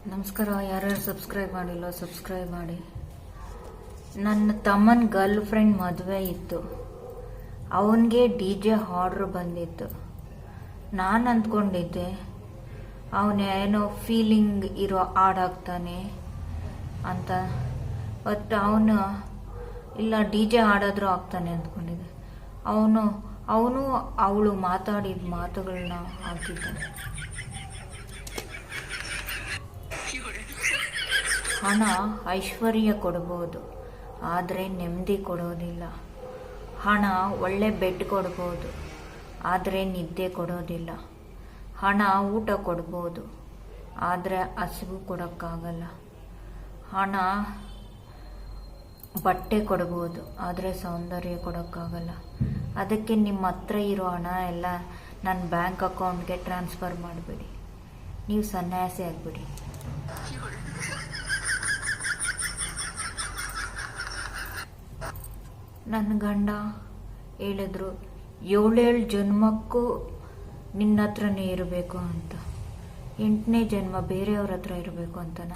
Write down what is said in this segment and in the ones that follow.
ನಮಸ್ಕಾರ. ಯಾರ್ಯಾರು ಸಬ್ಸ್ಕ್ರೈಬ್ ಮಾಡಿಲ್ಲ ಸಬ್ಸ್ಕ್ರೈಬ್ ಮಾಡಿ. ನನ್ನ ತಮ್ಮನ ಗರ್ಲ್ ಫ್ರೆಂಡ್ ಮದುವೆ ಇತ್ತು. ಅವನಿಗೆ DJ ಆರ್ಡ್ರ್ ಬಂದಿತ್ತು. ನಾನು ಅಂದ್ಕೊಂಡಿದ್ದೆ ಅವನೇನೋ ಫೀಲಿಂಗ್ ಇರೋ ಹಾಡಾಗ್ತಾನೆ ಅಂತ. ಬಟ್ ಅವನು ಇಲ್ಲ DJ ಹಾಡಾದ್ರೂ ಆಗ್ತಾನೆ ಅಂದ್ಕೊಂಡಿದ್ದೆ. ಅವನು ಅವಳು ಮಾತಾಡಿದ ಮಾತುಗಳನ್ನ ಹಾಕಿದ್ದಾನೆ. ಹಣ ಐಶ್ವರ್ಯ ಕೊಡ್ಬೋದು, ಆದರೆ ನೆಮ್ಮದಿ ಕೊಡೋದಿಲ್ಲ. ಹಣ ಒಳ್ಳೆ ಬೆಡ್ ಕೊಡ್ಬೋದು, ಆದರೆ ನಿದ್ದೆ ಕೊಡೋದಿಲ್ಲ. ಹಣ ಊಟ ಕೊಡ್ಬೋದು, ಆದರೆ ಹಸಿವು ಕೊಡೋಕ್ಕಾಗಲ್ಲ. ಹಣ ಬಟ್ಟೆ ಕೊಡ್ಬೋದು, ಆದರೆ ಸೌಂದರ್ಯ ಕೊಡೋಕ್ಕಾಗಲ್ಲ. ಅದಕ್ಕೆ ನಿಮ್ಮ ಹತ್ರ ಇರೋ ಹಣ ಎಲ್ಲ ನನ್ನ ಬ್ಯಾಂಕ್ ಅಕೌಂಟ್ಗೆ ಟ್ರಾನ್ಸ್ಫರ್ ಮಾಡಿಬಿಡಿ. ನೀವು ಸನ್ಯಾಸಿ ಆಗಿಬಿಡಿ. ನನ್ನ ಗಂಡ ಹೇಳಿದ್ರು 7 ಜನ್ಮಕ್ಕೂ ನಿನ್ನ ಹತ್ರನೇ ಇರಬೇಕು ಅಂತ. 8ನೇ ಜನ್ಮ ಬೇರೆಯವ್ರ ಹತ್ರ ಇರಬೇಕು ಅಂತನ.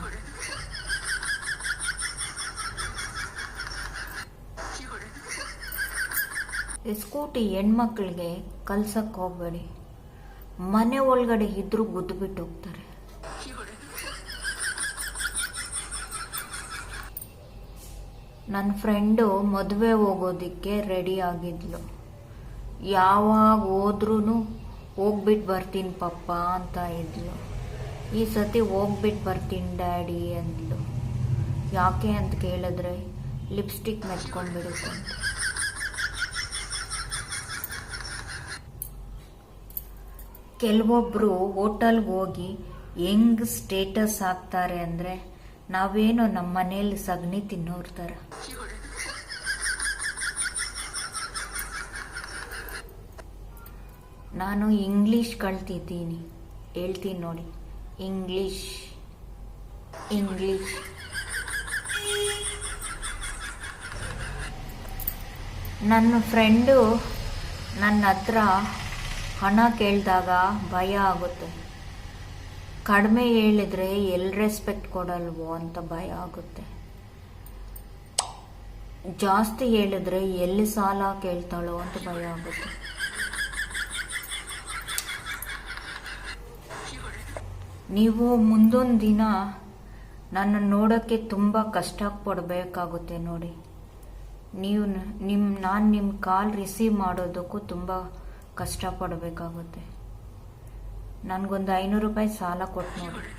ಸ್ಕೂಟಿ ಹೆಣ್ಮಕ್ಳಿಗೆ ಕಲ್ಸಕ್ಕೆ ಹೋಗ್ಬೇಡಿ. ಮನೆ ಒಳಗಡೆ ಇದ್ರೂ ಗುದ್ದುಬಿಟ್ಟು ಹೋಗ್ತಾರೆ. ನನ್ನ ಫ್ರೆಂಡು ಮದುವೆ ಹೋಗೋದಿಕ್ಕೆ ರೆಡಿ ಆಗಿದ್ಲು. ಯಾವಾಗ ಹೋದ್ರೂ ಹೋಗ್ಬಿಟ್ಟು ಬರ್ತೀನಿ ಪಪ್ಪ ಅಂತ ಇದ್ಲು. ಈ ಸತಿ ಹೋಗ್ಬಿಟ್ಟು ಬರ್ತೀನಿ ಡ್ಯಾಡಿ ಅಂದ್ಲು. ಯಾಕೆ ಅಂತ ಕೇಳಿದ್ರೆ ಲಿಪ್ಸ್ಟಿಕ್ ಮೆಚ್ಕೊಂಡ್ಬಿಡುತ್ತೆ ಅಂತ. ಕೆಲವೊಬ್ರು ಹೋಟೆಲ್ಗೆ ಹೋಗಿ ಹೆಂಗ್ ಸ್ಟೇಟಸ್ ಹಾಕ್ತಾರೆ ಅಂದರೆ ನಾವೇನೋ ನಮ್ಮ ಮನೆಯಲ್ಲಿ ಸಗಣಿ ತಿನ್ನೋರ್ತಾರ. ನಾನು ಇಂಗ್ಲಿಷ್ ಕಲ್ತಿದ್ದೀನಿ, ಹೇಳ್ತೀನಿ ನೋಡಿ. ಇಂಗ್ಲಿಷ್ ನನ್ನ ಫ್ರೆಂಡು ನನ್ನ ಹತ್ರ ಹಣ ಕೇಳಿದಾಗ ಭಯ ಆಗುತ್ತೆ. ಕಡಿಮೆ ಹೇಳಿದ್ರೆ ಎಲ್ಲಿ ರೆಸ್ಪೆಕ್ಟ್ ಕೊಡಲ್ವೋ ಅಂತ ಭಯ ಆಗುತ್ತೆ. ಜಾಸ್ತಿ ಹೇಳಿದ್ರೆ ಎಲ್ಲಿ ಸಾಲ ಕೇಳ್ತಾಳೋ ಅಂತ ಭಯ ಆಗುತ್ತೆ. ನೀವು ಮುಂದೊಂದು ದಿನ ನನ್ನ ನೋಡೋಕ್ಕೆ ತುಂಬ ಕಷ್ಟ ಪಡಬೇಕಾಗುತ್ತೆ ನೋಡಿ. ನಾನು ನಿಮ್ಮ ಕಾಲ್ ರಿಸೀವ್ ಮಾಡೋದಕ್ಕೂ ತುಂಬ ಕಷ್ಟಪಡಬೇಕಾಗುತ್ತೆ. ನನಗೊಂದು 500 ರೂಪಾಯಿ ಸಾಲ ಕೊಟ್ಟು ನೋಡಿ.